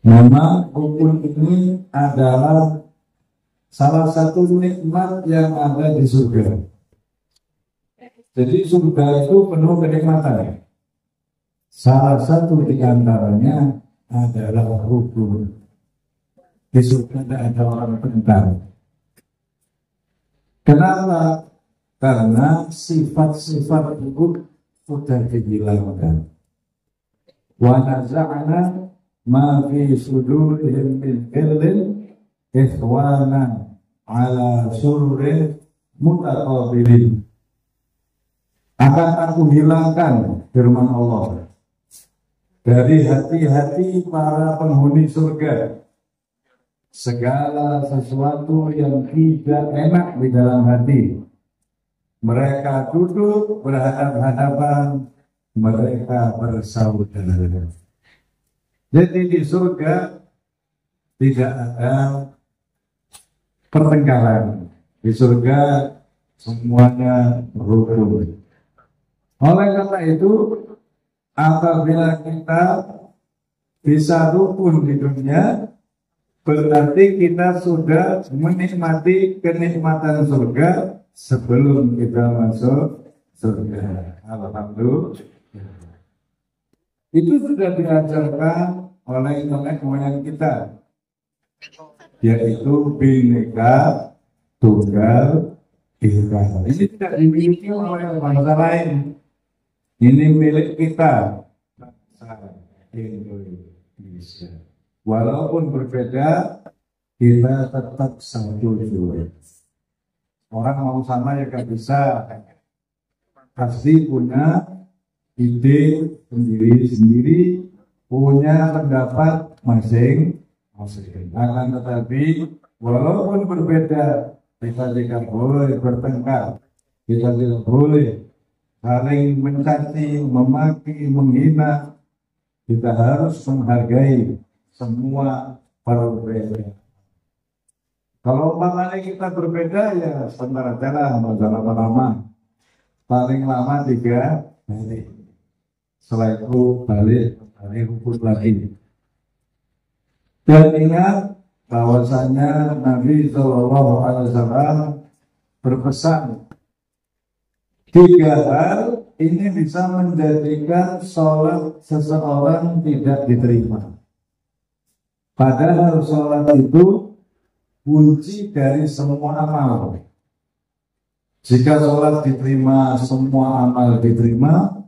Memang rukun ini adalah salah satu nikmat yang ada di surga. Jadi surga itu penuh kenikmatan. Salah satu di antaranya adalah rukun. Di surga tidak ada orang pintar. Kenapa? Karena sifat-sifat rukun sudah dihilangkan. Wa naza'na ma fi sudurihim min ghillin ikhwana ala sururin mutaqabilin. Akan aku hilangkan, firman Allah, dari hati-hati para penghuni surga segala sesuatu yang tidak enak di dalam hati. Mereka duduk berhadapan-hadapan, mereka bersaudara. Jadi di surga tidak ada pertengkaran. Di surga semuanya rukun. Oleh karena itu, apabila kita bisa rukun di dunia, berarti kita sudah menikmati kenikmatan surga sebelum kita masuk surga. Alhamdulillah. Itu sudah diajarkan oleh nenek moyang kita, yaitu Bhinneka Tunggal Ika. Ini tidak dimiliki oleh bangsa lain. Ini milik kita, bangsa Indonesia. Walaupun berbeda, kita tetap satu juga. Orang mau sama ya gak bisa. Pasti punya ide sendiri-sendiri, punya pendapat masing-masing. Akan tetapi, walaupun berbeda, kita tidak boleh bertengkar. Kita tidak boleh saling mencaci, memaki, menghina. Kita harus menghargai semua perbedaan. Kalau umpamanya kita berbeda, ya sebentar aja lah, nggak lama-lama. Paling lama 3 hari. Setelah itu balik rukun lagi. Dan ingat bahwasanya Nabi SAW berpesan 3 hal ini bisa menjadikan sholat seseorang tidak diterima. Padahal sholat itu kunci dari semua amal. Jika sholat diterima, semua amal diterima.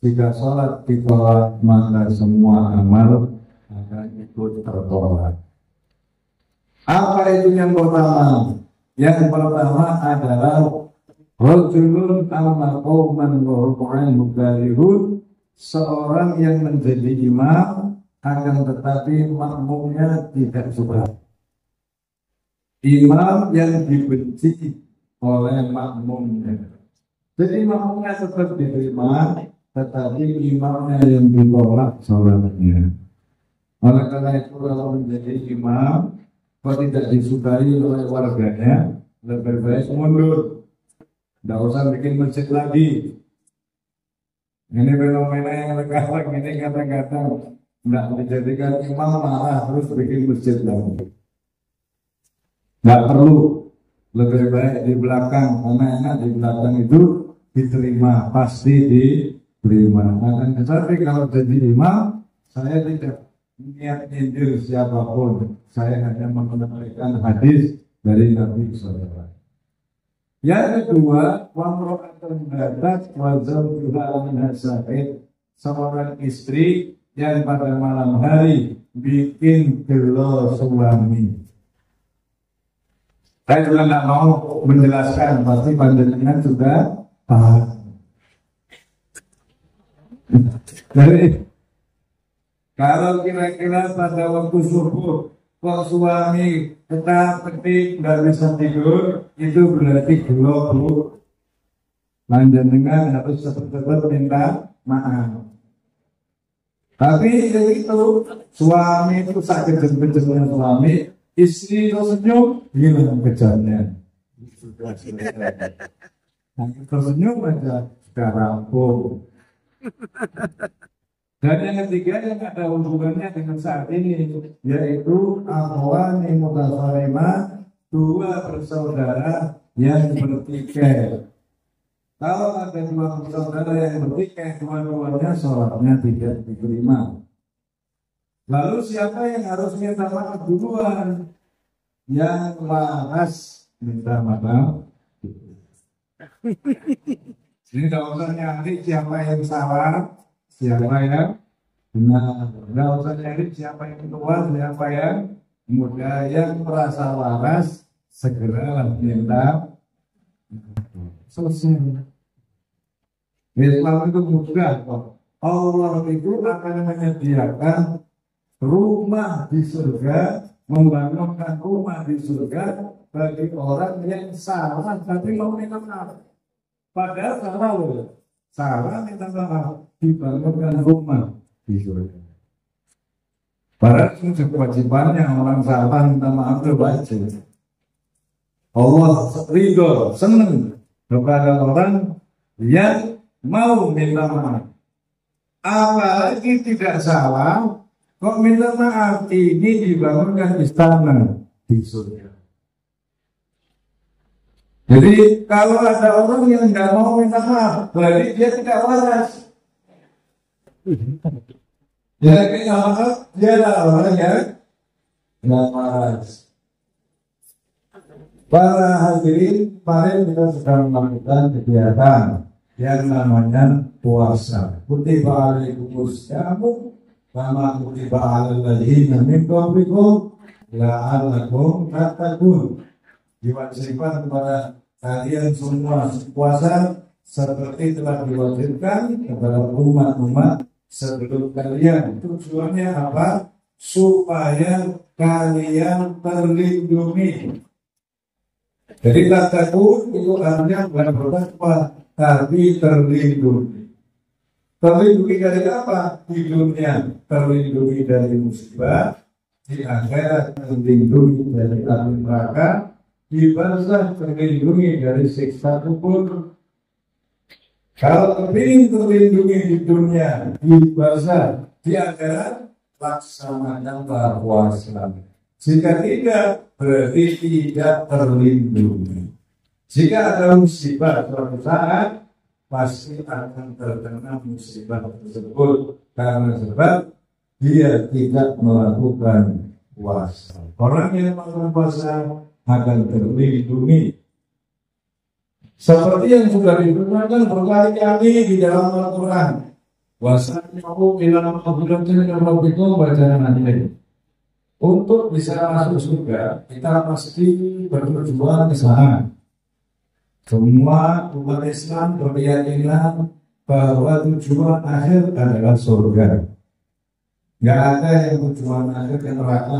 Jika sholat ditolak, maka semua amal akan ikut tertolak. Apa itu yang pertama? Yang pertama adalah rajulun amma qauman wa hum mukarihun, seorang yang menjadi imam akan tetapi makmumnya tidak suka. Imam yang dibenci oleh makmumnya. Jadi makmumnya tetap diterima, tetapi imamnya yang ditolak sholatnya. Oleh karena itu kalau menjadi imam, kalau tidak disukai oleh warganya, lebih baik mundur. Tidak usah bikin masjid lagi. Ini fenomena yang sekarang ini kadang-kadang tidak dijadikan imam, malah harus bikin masjid lagi. Tidak perlu. Lebih baik di belakang, karena enak di belakang itu diterima, pasti diterima. Akan tetapi kalau jadi imam, saya tidak niat nyindir siapapun. Saya hanya menyampaikan hadis dari Nabi SAW. Yang kedua, wamro'atun batat wa zawjuha minha syahid, seorang istri yang pada malam hari bikin gelo suami. Saya juga tidak mau menjelaskan, pasti panjenengan sudah paham. Jadi, kalau kira-kira pada waktu subuh, kok suami tetap penting nggak bisa tidur, itu berarti gelap, Bu. Panjenengan harus cepat-cepat minta maaf. Tapi itu suami itu sakit kejem-kejemnya suami. Istri tersenyum, hilang kejarnya. Sudah selesai. Nah, tersenyum aja, sudah rampung. Dan yang ketiga yang ada hubungannya dengan saat ini, yaitu akhwani mutasalimah, dua bersaudara yang bertikai. Kalau ada dua bersaudara yang bertikai, dua-duanya sholatnya tidak diterima. Lalu siapa yang harus minta maaf duluan? Yang waras minta maaf. Jadi tidak usah nyari siapa yang salah, siapa yang benar. Tidak usah nyari siapa yang tua, siapa yang muda. Yang merasa waras segera minta. Selesai. Islam itu mudah kok. Allah itu akan menyediakan rumah di surga, membangunkan rumah di surga bagi orang yang salah tapi mau minta maaf. Padahal salah loh, salah minta maaf, dibangunkan rumah di surga. Padahal itu kewajibannya orang salah minta maaf itu wajib. Allah ridho, senang kepada orang yang mau minta maaf. Apalagi tidak salah, kok minta maaf, ini dibangunkan istana di surga. Jadi kalau ada orang yang nggak mau minta maaf, berarti dia tidak waras. Ya nggak maaf, dia adalah orang yang nggak waras. Para hadirin, kemarin kita sedang melakukan kegiatan yang namanya puasa. Kutiba alaikumus syamu kama kutiba alal ladzina min qablikum la'allakum tattaqun. Diwajibkan kepada kalian semua puasa seperti telah diwajibkan kepada umat-umat sebelum kalian. Tujuannya apa? Supaya kalian terlindungi. Jadi tattaqun itu artinya bukan bertakwa, tapi terlindungi. Terlindungi dari apa? Di dunia terlindungi dari musibah, di akhirat terlindungi dari api neraka, di barzah terlindungi dari siksa kubur. Kalau kepingin terlindungi di dunia, di barzah, di akhirat, laksanakan puasa. Jika tidak, berarti tidak terlindungi. Jika ada musibah suatu saat, pasti akan terkena musibah tersebut karena sebab dia tidak melakukan puasa. Orang yang melakukan puasa akan terlindungi. Seperti yang sudah diterangkan berkali-kali di dalam Al-Quran. Wasari'u ila maghfiratin min rabbikum bacaan nanti. Untuk bisa masuk surga, kita pasti bertujuan ke sana. Semua umat Islam berkeyakinan bahwa tujuan akhir adalah surga. Nggak ada yang tujuan akhir yang neraka.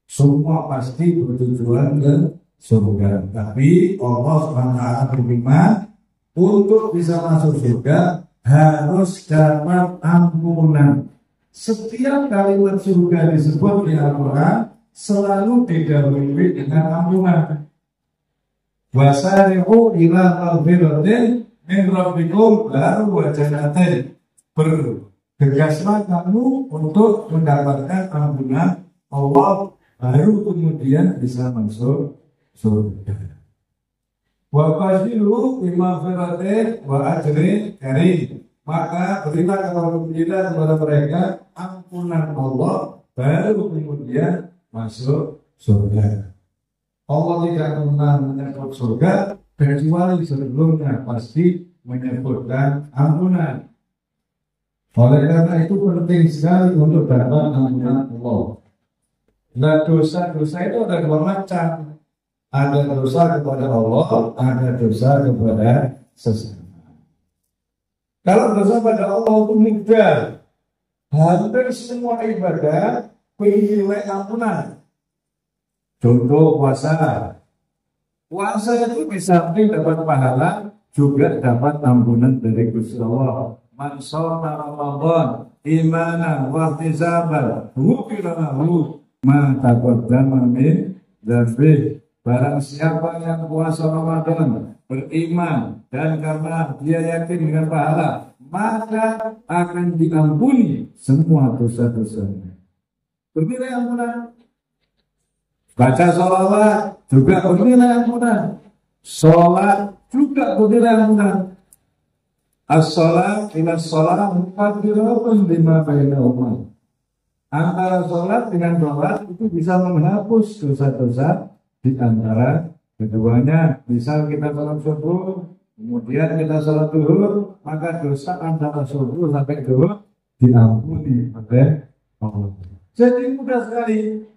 Semua pasti bertujuan ke surga. Tapi Allah SWT berfirman, untuk bisa masuk surga harus dapat ampunan. Setiap kalimat surga disebut di Al-Quran selalu didahului dengan ampunan. Wasari'u ila maghfiratin min rabbikum baru wa jannatin. Bergegaslah kamu untuk mendapatkan ampunan Allah, baru kemudian bisa masuk surga. Wa basyiru bi maghfiratin wa ajrin karim. Maka berilah kepada mereka ampunan Allah, baru kemudian masuk surga. Allah tidak pernah menyebut surga kecuali sebelumnya pasti menyebutkan ampunan. Oleh karena itu penting sekali untuk dapat ampunan Allah. Nah, dosa-dosa itu ada dua macam. Ada dosa kepada Allah, ada dosa kepada sesama. Kalau dosa pada Allah itu mudah. Hampir semua ibadah menilai ampunan. Contoh puasa. Puasa itu bisa dapat pahala, juga dapat ampunan dari Gusti Allah. Man shoma Ramadan imanan wa ihtisaban ghufira lahu ma taqaddama min dzambi. Barang siapa yang puasa Ramadan beriman dan karena dia yakin dengan pahala, maka akan diampuni semua dosa-dosanya. Bernilai ampunan. Baca sholawat juga bernilai ampunan. Sholat juga bernilai ampunan. As-sholat ila sholat muqaddiratun lima bainahuma. Antara sholat dengan sholat itu bisa menghapus dosa-dosa di antara keduanya. Misal kita sholat subuh, kemudian kita sholat zuhur, maka dosa antara subuh sampai zuhur diampuni oleh Allah. Jadi mudah sekali.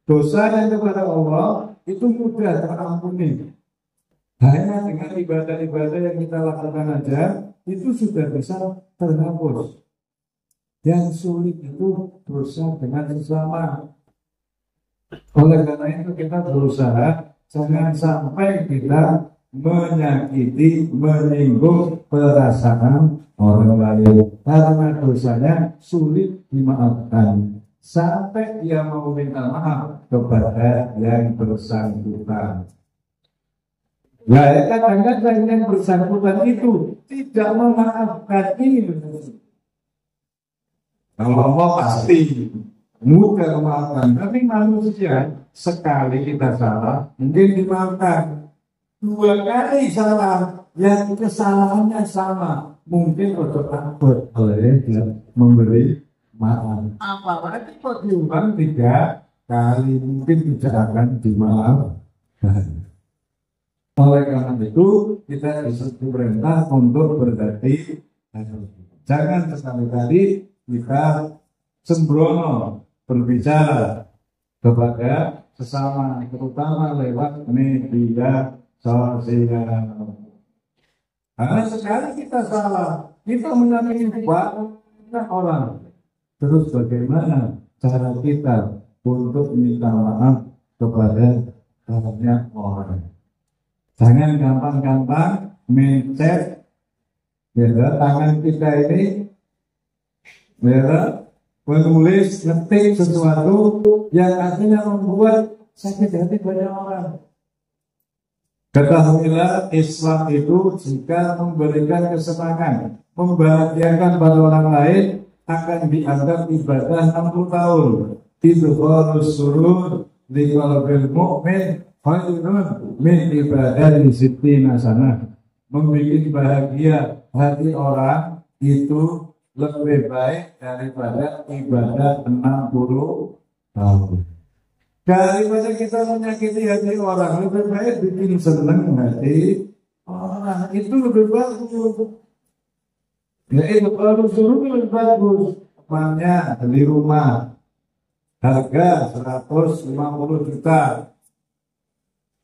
Dosa yang kepada Allah itu mudah terampuni. Hanya dengan ibadah-ibadah yang kita lakukan aja, itu sudah bisa terhapus. Yang sulit itu dosa dengan sesama. Oleh karena itu kita berusaha jangan sampai kita menyakiti, menyinggung perasaan orang lain, karena dosanya sulit dimaafkan sampai dia mau minta maaf kepada yang bersangkutan. Ya, kadang-kadang yang bersangkutan itu tidak memaafkan ini. Kalau Allah pasti mudah memaafkan, tapi manusia sekali kita salah mungkin dimaafkan. 2 kali salah, yang kesalahannya sama, mungkin untuk takut oleh memberi maaf. Apalagi kok diulang 3 kali, mungkin tidak akan dimaafkan. Oleh karena itu kita diperintah untuk berhati-hati. Jangan sekali-kali kita sembrono berbicara kepada sesama, terutama lewat media sosial. Karena sekali kita salah, kita menyakiti banyak orang. Terus bagaimana cara kita untuk minta maaf kepada banyak orang? Jangan gampang-gampang mencet tangan kita ini, menulis, ngetik sesuatu yang akhirnya membuat sakit hati banyak orang. Ketahuilah Islam itu jika memberikan kesenangan, membahagiakan pada orang lain, akan dianggap ibadah 60 tahun. Itu harus surur di qalbil mu'min khairun min ibadah di sittina sanah. Membuat bahagia hati orang itu lebih baik daripada ibadah 60 tahun. Daripada kita menyakiti hati orang, lebih baik bikin senang hati orang, itu lebih bagus. Ya itu kalau suruh lebih bagus. Temannya beli rumah harga 150 juta.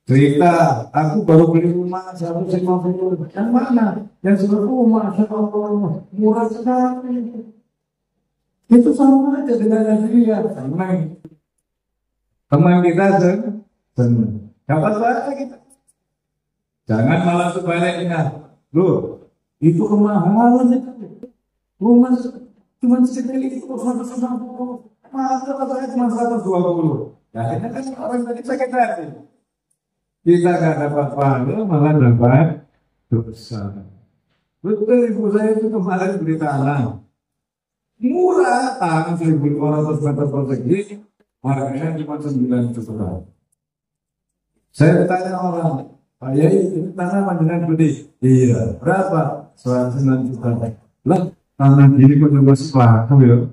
Cerita, aku baru beli rumah 150. Yang mana? Yang sudah rumah 150 murah sekali. Itu sama aja dengan dia. Senang. Teman kita senang. Dapat apa kita? Jangan malah sebaliknya. Loh, itu kemahalan itu. Rumah cuma segini itu 150. Masa katanya cuma 120. Ya, ini kan orang tadi sakit hati. Kita nggak dapat pahala, malah dapat dosa. Betul, ibu saya itu kemarin beli tanah. Murah, tanah 1.500 meter persegi, harganya cuma 9 juta. Saya tanya orang, Pak Yai, ini tanah panjenengan beli? Iya, berapa? 9 juta. Lah, tanah gini kok juga sepaku ya?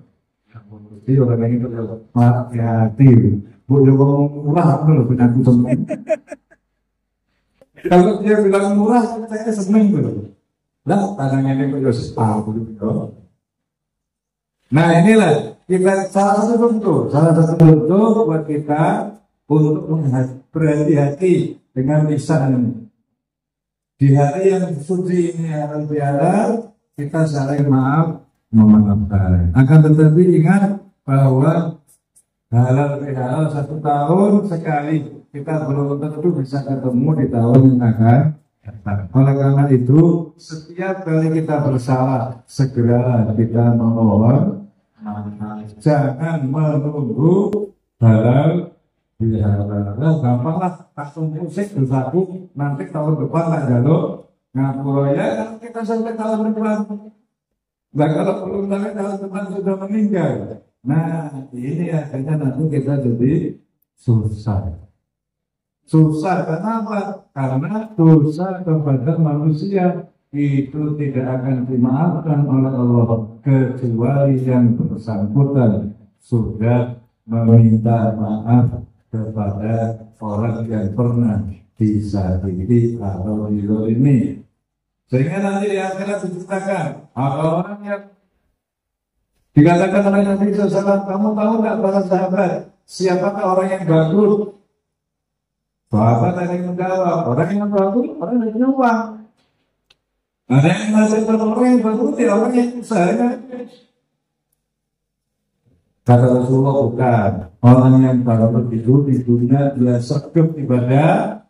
Jadi orang yang itu hati-hati. Bu, ya murah, aku punya aku seneng. Kalau dia bilang murah, saya seneng tuh. Lah, tanahnya ini kok sepaku gitu. Nah, inilah kita salah satu bentuk buat kita untuk berhati-hati dengan lisan ini. Di hari yang suci ini harus biara kita saling memaafkan. Akan tetapi ingat bahwa halal bihalal 1 tahun sekali, kita belum tentu bisa ketemu di tahun yang akan datang. Oleh karena itu, setiap kali kita bersalah, segera kita memohon. Jangan menunggu halal bihalal. Gampang lah, langsung musik dosaku, nanti tahun depan tak jaluk ngaku ya. Kalau kita sampai tahun depan Nah kalau belum tahu kalau teman sudah meninggal, nah ini akhirnya nanti kita jadi susah. Susah kenapa? Karena dosa kepada manusia itu tidak akan dimaafkan oleh Allah kecuali yang bersangkutan sudah meminta maaf kepada orang yang pernah disakiti atau dizalimi. Sehingga nanti di akhirat diceritakan ada orang yang dikatakan oleh Nabi SAW, kamu tahu nggak para sahabat siapakah orang yang bangkrut? Sahabat ada yang menjawab, orang yang bangkrut orang yang punya uang. Ada yang masih orang yang bangkrut ya orang yang usahanya. Kata Rasulullah bukan, orang yang bangkrut itu di dunia dia sregep ibadah,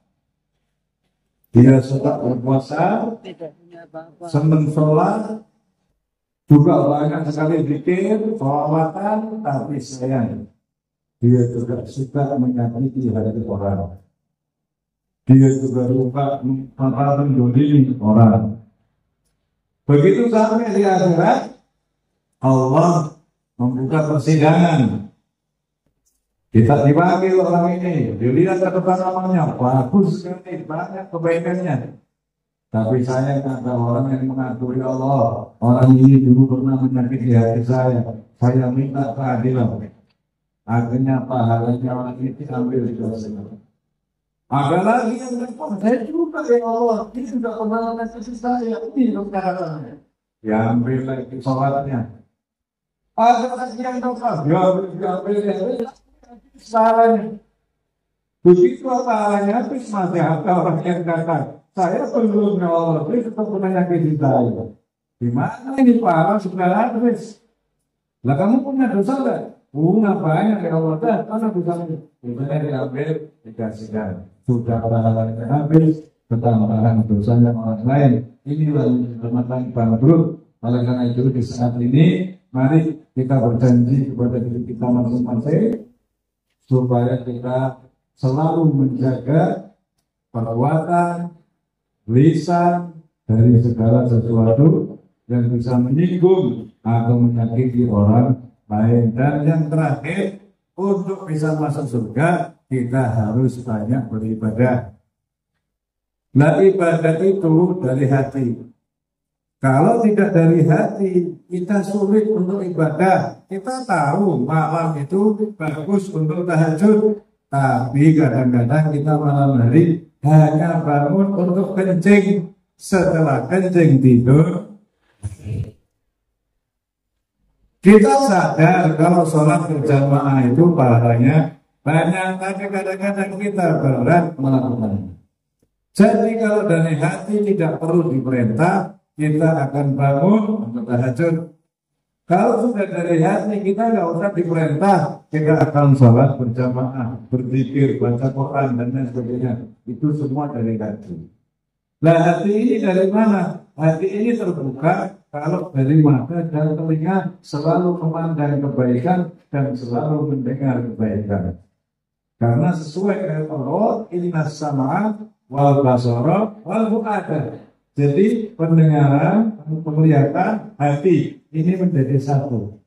dia suka berpuasa, senang sholat, juga banyak sekali zikir, sholawatan, tapi sayang dia juga suka menyakiti hati orang. Dia juga suka mendolimi orang. Begitu sampai di akhirat, Allah membuka persidangan. Kita dipanggil orang ini, dilihat ke depan namanya, bagus sekali, banyak kebaikannya. Tapi saya kata orang yang mengakui Allah, orang ini dulu pernah menyakiti hati saya minta keadilan. Akhirnya pahalanya orang ini diambil di dosa. Ada lagi yang berkata, saya juga ya Allah, ini sudah pernah menyakiti saya, ini keadaannya. Ya ambil lagi sholatnya. Ada lagi yang dosa, diambil salahnya. Begitu salahnya, terus masih ada orang yang kata, saya belum ya Allah, ini tetap menyakiti saya. Gimana ini parah sudah habis. Lah kamu punya dosa enggak? Punya banyak ya Allah, mana dosanya? Dosanya diambil, dikasihkan. Sudah pahalanya habis, ketambahan dosanya orang lain. Inilah yang bangkrut. Oleh karena itu di saat ini, mari kita berjanji kepada diri kita masing-masing supaya kita selalu menjaga perbuatan, lisan dari segala sesuatu yang bisa menyinggung atau menyakiti orang lain. Dan yang terakhir, untuk bisa masuk surga kita harus banyak beribadah. Nah, ibadah itu dari hati. Kalau tidak dari hati, kita sulit untuk ibadah. Kita tahu malam itu bagus untuk tahajud, tapi kadang-kadang kita malam hari hanya bangun untuk kencing. Setelah kencing tidur, kita sadar kalau sholat berjamaah itu pahalanya banyak, tapi kadang-kadang kita berat melakukannya. Jadi kalau dari hati tidak perlu diperintah, kita akan bangun untuk tahajud. Kalau sudah dari hati kita nggak usah diperintah, kita akan sholat berjamaah, berzikir, baca Quran dan lain sebagainya. Itu semua dari hati. Nah, hati ini dari mana? Hati ini terbuka kalau dari mata dan telinga selalu memandang kebaikan dan selalu mendengar kebaikan. Karena sesuai dengan Allah, inna sam'a wal basara wal fu'ada. Jadi pendengaran, penglihatan, hati ini menjadi satu.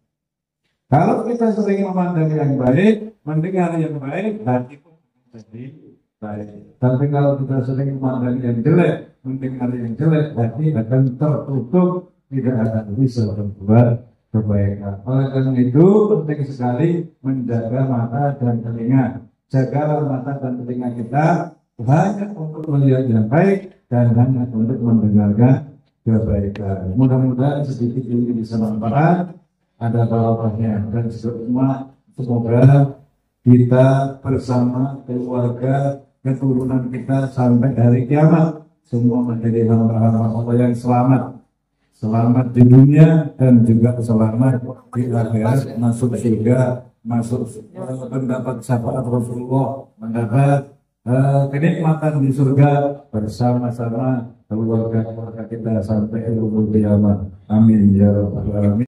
Kalau kita sering memandang yang baik, mendengar yang baik, hati pun menjadi baik. Tapi kalau kita sering memandang yang jelek, mendengar yang jelek, hati akan tertutup, tidak akan bisa berbuat kebaikan. Oleh karena itu penting sekali menjaga mata dan telinga. Jagalah mata dan telinga kita hanya untuk melihat yang baik dan hanya untuk mendengarkan kebaikan. Mudah-mudahan sedikit ini bisa bermanfaat, ada barokahnya, dan semua semoga kita bersama keluarga keturunan kita sampai hari kiamat semua menjadi hamba-hamba Allah yang selamat di dunia dan juga selamat di akhirat, masuk surga, masuk pendapat syafaat Rasulullah, mendapat kenikmatan di surga bersama-sama keluarga kita sampai umur kiamat. Amin ya rabbal alamin.